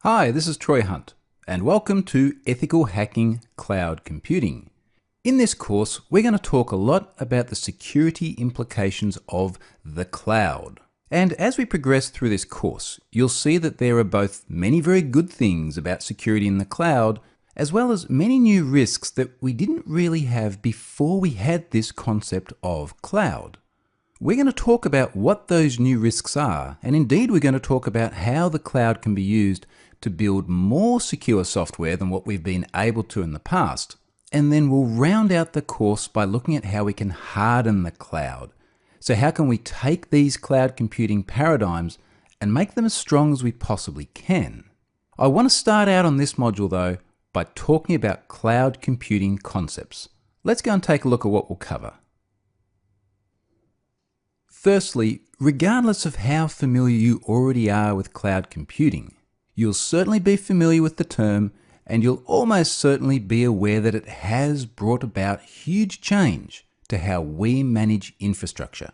Hi, this is Troy Hunt, and welcome to Ethical Hacking Cloud Computing. In this course, we're going to talk a lot about the security implications of the cloud. And as we progress through this course, you'll see that there are both many very good things about security in the cloud, as well as many new risks that we didn't really have before we had this concept of cloud. We're going to talk about what those new risks are, and indeed we're going to talk about how the cloud can be used to build more secure software than what we've been able to in the past. And then we'll round out the course by looking at how we can harden the cloud. So how can we take these cloud computing paradigms and make them as strong as we possibly can? I want to start out on this module though by talking about cloud computing concepts. Let's go and take a look at what we'll cover. Firstly, regardless of how familiar you already are with cloud computing, you'll certainly be familiar with the term, and you'll almost certainly be aware that it has brought about huge change to how we manage infrastructure.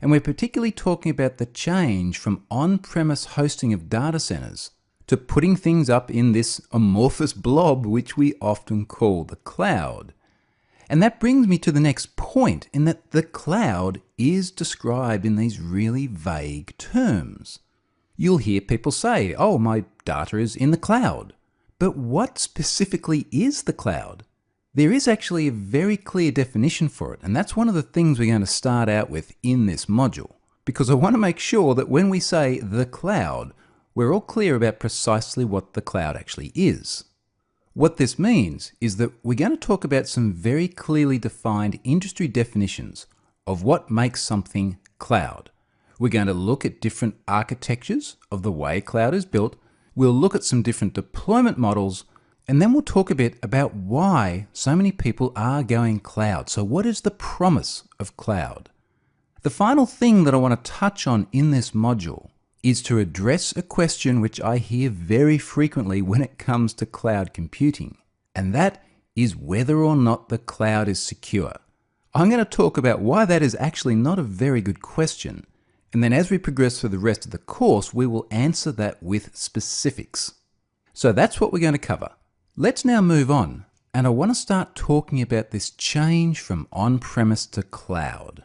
And we're particularly talking about the change from on-premise hosting of data centers to putting things up in this amorphous blob, which we often call the cloud. And that brings me to the next point, in that the cloud is described in these really vague terms. You'll hear people say, oh, my data is in the cloud. But what specifically is the cloud? There is actually a very clear definition for it, and that's one of the things we're going to start out with in this module, because I want to make sure that when we say the cloud, we're all clear about precisely what the cloud actually is. What this means is that we're going to talk about some very clearly defined industry definitions of what makes something cloud. We're going to look at different architectures of the way cloud is built. We'll look at some different deployment models, and then we'll talk a bit about why so many people are going cloud. So what is the promise of cloud? The final thing that I want to touch on in this module is to address a question which I hear very frequently when it comes to cloud computing, and that is whether or not the cloud is secure. I'm going to talk about why that is actually not a very good question. And then as we progress through the rest of the course, we will answer that with specifics. So that's what we're going to cover. Let's now move on. And I want to start talking about this change from on-premise to cloud.